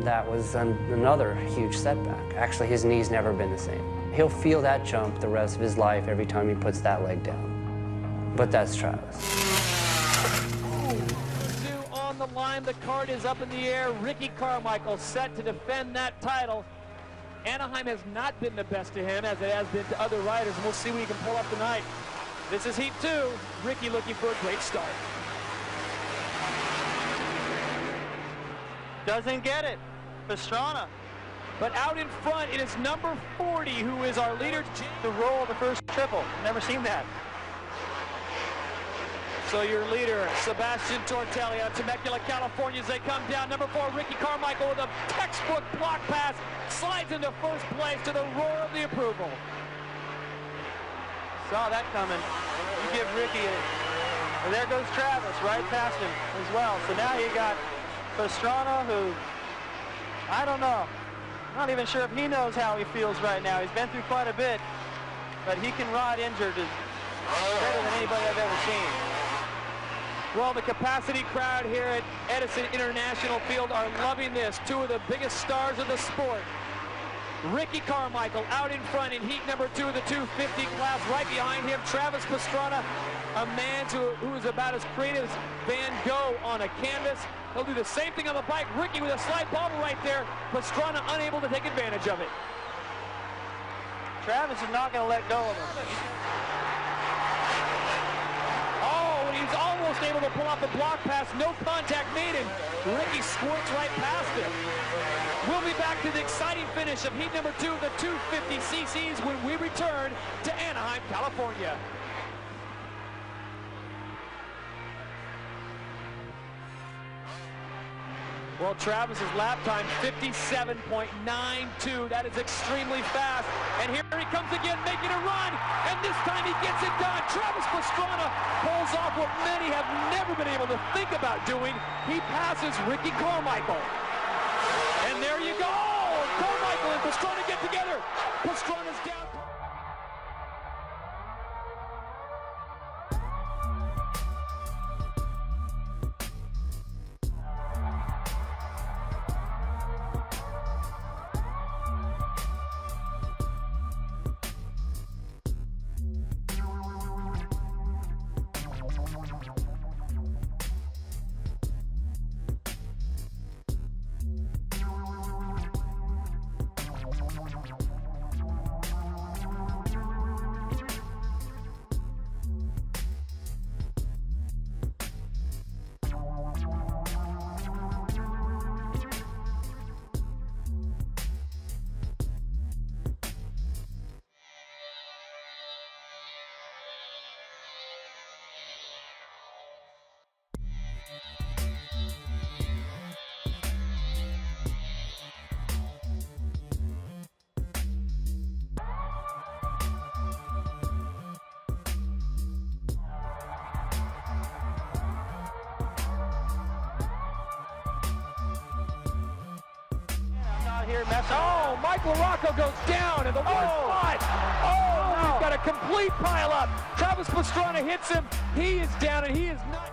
That was another huge setback. Actually, his knee's never been the same. He'll feel that jump the rest of his life every time he puts that leg down. But that's Travis. On the line, the card is up in the air. Ricky Carmichael set to defend that title. Anaheim has not been the best to him as it has been to other riders, and we'll see what he can pull up tonight. This is Heat 2. Ricky looking for a great start. Doesn't get it. Pastrana. But out in front, it is number 40, who is our leader. The roll of the first triple. Never seen that. So your leader, Sebastian Tortelli out of Temecula, California, as they come down. Number 4, Ricky Carmichael with a textbook block pass, slides into first place to the roar of the approval. Saw that coming. You give Ricky a... And there goes Travis right past him as well. So now you got Pastrana, who, I don't know. Not even sure if he knows how he feels right now. He's been through quite a bit, but he can ride injured better than anybody I've ever seen. Well, the capacity crowd here at Edison International Field are loving this. Two of the biggest stars of the sport. Ricky Carmichael out in front in heat number 2 of the 250 class. Right behind him, Travis Pastrana, a man who is about as creative as Van Gogh on a canvas. He'll do the same thing on the bike. Ricky with a slight bobble right there. Pastrana unable to take advantage of it. Travis is not going to let go of him. He's almost able to pull off the block pass. No contact made, and Ricky squirts right past him. We'll be back to the exciting finish of heat number 2 of the 250 cc's when we return to Anaheim, California. Well, Travis's lap time, 57.92. That is extremely fast. And here he comes again, making a run. And this time he gets it done. Travis Pastrana pulls off what many have never been able to think about doing. He passes Ricky Carmichael. And there you go. Carmichael and Pastrana get together. Pastrana's down. Here, oh, Mike LaRocco goes down in the one spot. Oh, no. He's got a complete pile up. Travis Pastrana hits him. He is down, and he is not.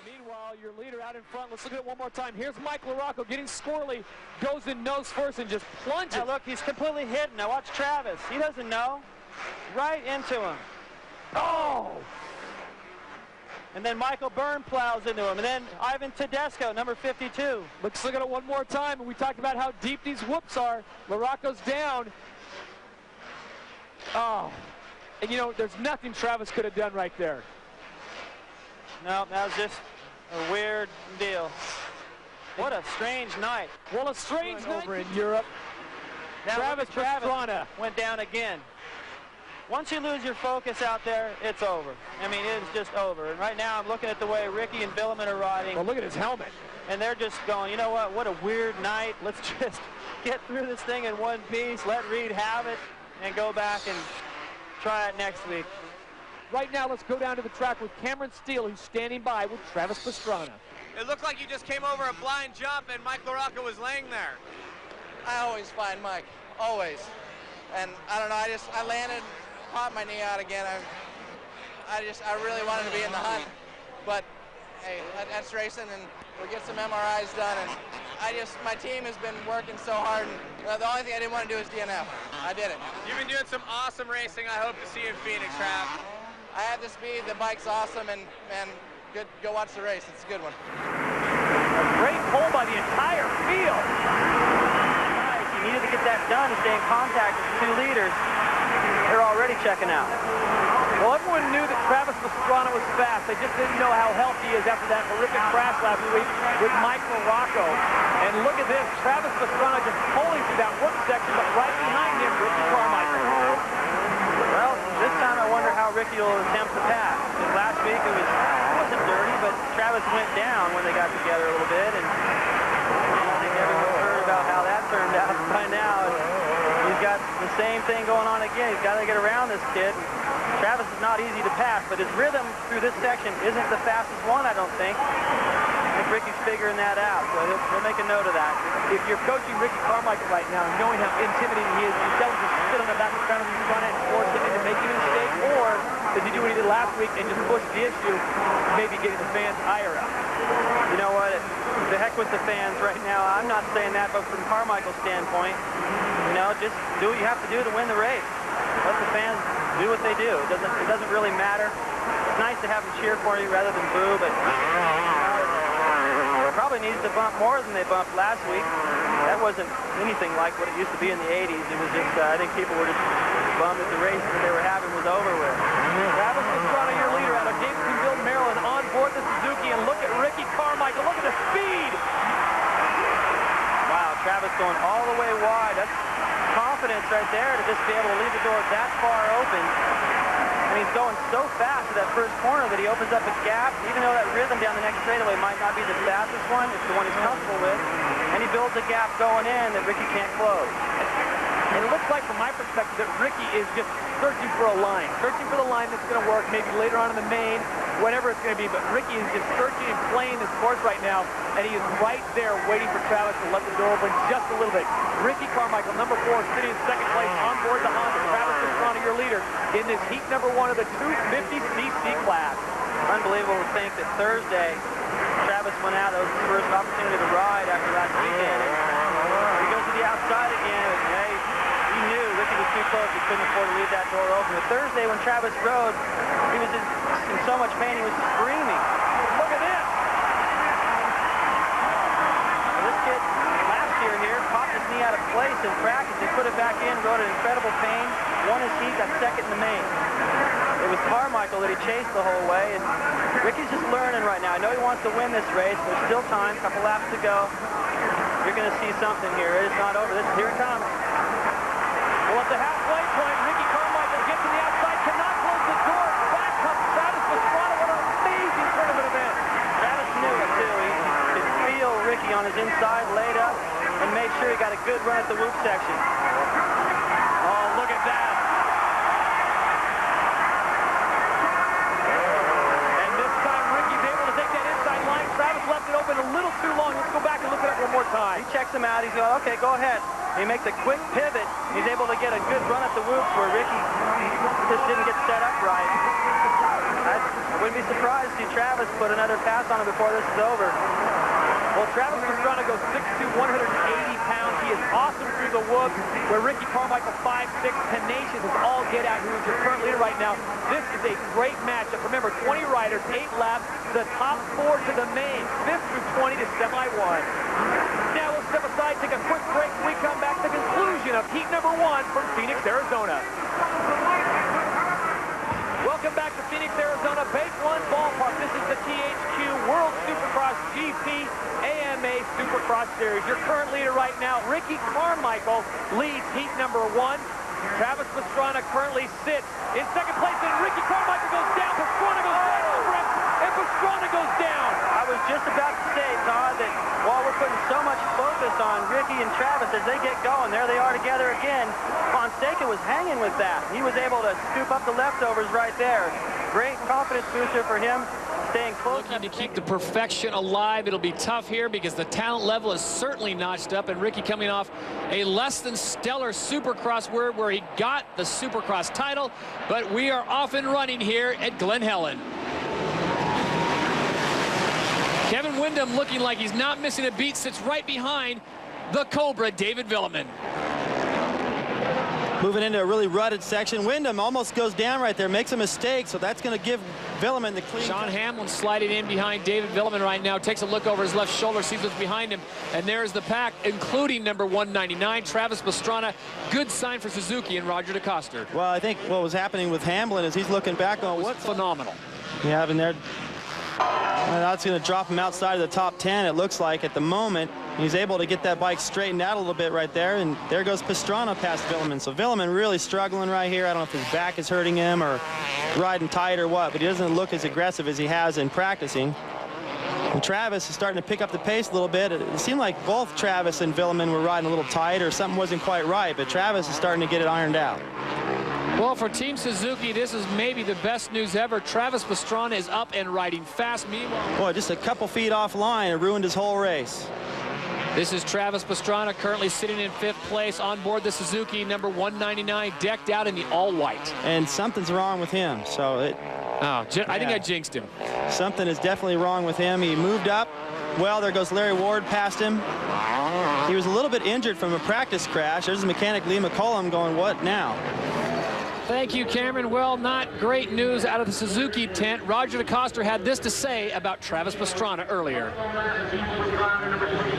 Meanwhile, your leader out in front. Let's look at it one more time. Here's Mike LaRocco getting squirrely, goes in nose first and just plunges. Now look, he's completely hidden. Now watch Travis. He doesn't know. Right into him. Oh! And then Michael Byrne plows into him. And then Ivan Tedesco, number 52. Let's look at it one more time. And we talked about how deep these whoops are. LaRocco's down. Oh. And you know, there's nothing Travis could have done right there. No, that was just a weird deal. What a strange night. Well, a strange night over in Europe. Now Travis Pastrana went down again. Once you lose your focus out there, it's over. I mean, it's just over. And right now, I'm looking at the way Ricky and Billaman are riding. Well, look at his helmet. And they're just going, you know what a weird night. Let's just get through this thing in one piece, let Reed have it, and go back and try it next week. Right now, let's go down to the track with Cameron Steele, who's standing by with Travis Pastrana. It looked like you just came over a blind jump and Mike LaRocca was laying there. I always find Mike, always. And I don't know, I landed, popped my knee out again. I really wanted to be in the hunt, but hey, that's racing, and we'll get some MRIs done. And my team has been working so hard, and the only thing I didn't want to do is DNF. I did it. You've been doing some awesome racing. I hope to see you in Phoenix, Trav. I had the speed, the bike's awesome, and man, good. Go watch the race. It's a good one. A great pull by the entire field. Nice. You needed to get that done to stay in contact with the two leaders. They're already checking out. Well, everyone knew that Travis Pastrana was fast. They just didn't know how healthy he is after that horrific crash last week with Mike LaRocca. And look at this, Travis Pastrana just pulling through that work section, but right behind him, Ricky Carmichael. Well, this time I wonder how Ricky will attempt to pass. Because last week it wasn't dirty, but Travis went down when they got together a little bit, and I think everyone's heard about how that turned out by now. He's got the same thing going on again. He's got to get around this kid. Travis is not easy to pass, but his rhythm through this section isn't the fastest one, I don't think. I think Ricky's figuring that out, so he'll make a note of that. If you're coaching Ricky Carmichael right now, knowing how intimidating he is, you tell him to sit on the back of the front end and force him into making a mistake, or does he do what he did last week and just push the issue, maybe getting the fans' ire out? You know what? The heck with the fans right now. I'm not saying that, but from Carmichael's standpoint, you know, just do what you have to do to win the race. Let the fans do what they do. It doesn't really matter. It's nice to have them cheer for you rather than boo, but probably needs to bump more than they bumped last week. That wasn't anything like what it used to be in the 80s. It was just, I think people were just bummed that the race that they were having was over with. Travis Pastrana, your leader out of Davidsonville, Maryland, on board the Suzuki, and look at Ricky Carmichael. Look at the speed. Wow, Travis going all the way wide. That's confidence right there to just be able to leave the door that far open. And he's going so fast to that first corner that he opens up a gap. Even though that rhythm down the next straightaway might not be the fastest one, it's the one he's comfortable with. And he builds a gap going in that Ricky can't close. And it looks like, from my perspective, that Ricky is just searching for a line. Searching for the line that's going to work, maybe later on in the main, whatever it's going to be. But Ricky is just searching and playing this course right now, and he is right there waiting for Travis to let the door open just a little bit. Ricky Carmichael, number 4, sitting in second place on board the Honda. Travis Pastrana, your leader, in this heat number 1 of the 250cc class. Unbelievable to think that Thursday, Travis went out. That was his first opportunity to ride after last weekend. And he goes to the outside again. And, hey, he knew Ricky was too close. He couldn't afford to leave that door open. But Thursday, when Travis rode, he was in so much pain, he was screaming. Look at this. This kid, last year here, popped his knee out of place in practice. They put it back in, rode in incredible pain, won his heat, got second in the main. It was Carmichael that he chased the whole way, and Ricky's just learning right now. I know he wants to win this race. There's still time, a couple laps to go. You're going to see something here. It's not over. Here it comes. Well, at the halfway point, Ricky Carmichael gets to the outside, cannot close the door. Back comes Travis Pastrana. What an amazing tournament event. Travis knew it, too. He could feel Ricky on his inside, laid up, and made sure he got a good run at the whoop section. Oh, look at that. And this time, Ricky's able to take that inside line. Travis left it open a little too long. Let's go back and look at it one more time. He checks him out. He's going, okay, go ahead. He makes a quick pivot. He's able to get a good run at the whoops where Ricky just didn't get set up right. I wouldn't be surprised to see Travis put another pass on him before this is over. Well, Travis Pastrana goes 6'2", 180 pounds. He is awesome through the whoops, where Ricky Carmichael, 5'6", tenacious as all get out, who is your current leader right now. This is a great matchup. Remember, 20 riders, 8 laps, the top 4 to the main, 5th through 20 to semi-1. Now we'll step aside, take a quick break. When we come back, the conclusion of heat number 1 from Phoenix, Arizona. Welcome back to Phoenix, Arizona, Bake One Ballpark. This is the THQ World Supercross GP AMA Supercross Series. Your current leader right now, Ricky Carmichael, leads heat number 1. Travis Pastrana currently sits in second place, and Ricky Carmichael goes down. Pastrana goes right over him, and Pastrana goes down. I was just about to say, Todd, that while we're putting so much focus on Ricky and Travis as they get going, there they are together again on mistaken, was hanging with that. He was able to scoop up the leftovers right there. Great confidence booster for him, staying close. Looking to keep the perfection alive. It'll be tough here because the talent level is certainly notched up, and Ricky coming off a less than stellar Supercross where he got the Supercross title, but we are off and running here at Glen Helen. Kevin Windham, looking like he's not missing a beat, sits right behind the Cobra, David Villeman. Moving into a really rutted section. Windham almost goes down right there, makes a mistake, so that's going to give Villeman the clean. Sean Hamlin sliding in behind David Villeman right now, takes a look over his left shoulder, sees what's behind him, and there's the pack, including number 199, Travis Pastrana. Good sign for Suzuki and Roger DeCoster. Well, I think what was happening with Hamlin is he's looking back on what's phenomenal. you have in there. Well, that's going to drop him outside of the top 10, it looks like, at the moment. He's able to get that bike straightened out a little bit right there, and there goes Pastrana past Villeman. So Villeman really struggling right here. I don't know if his back is hurting him or riding tight or what, but he doesn't look as aggressive as he has in practicing. And Travis is starting to pick up the pace a little bit. It seemed like both Travis and Villeman were riding a little tight, or something wasn't quite right, but Travis is starting to get it ironed out. Well, for Team Suzuki, this is maybe the best news ever. Travis Pastrana is up and riding fast. Meanwhile, boy, just a couple feet offline, it ruined his whole race. this is Travis Pastrana, currently sitting in 5th place on board the Suzuki, number 199, decked out in the all-white. And something's wrong with him, so I think I jinxed him. something is definitely wrong with him. He moved up. Well, there goes Larry Ward past him. He was a little bit injured from a practice crash. There's the mechanic Lee McCollum going, what now? Thank you, Cameron. Well, not great news out of the Suzuki tent. Roger DeCoster had this to say about Travis Pastrana earlier.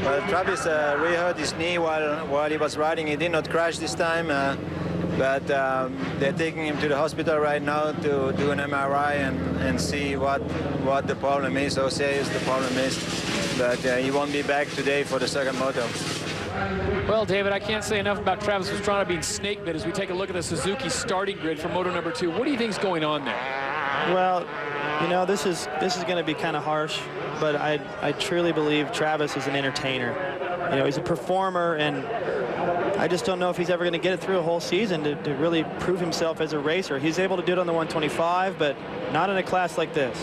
Well, Travis really hurt his knee while he was riding. He did not crash this time, but they're taking him to the hospital right now to do an MRI and see what the problem is, how serious the problem is. But he won't be back today for the second moto. Well, David, I can't say enough about Travis Pastrana being snake bit as we take a look at the Suzuki starting grid for Moto number 2. What do you think is going on there? Well, you know, this is going to be kind of harsh, but I truly believe Travis is an entertainer. You know, he's a performer, and I just don't know if he's ever going to get it through a whole season to really prove himself as a racer. He's able to do it on the 125, but not in a class like this.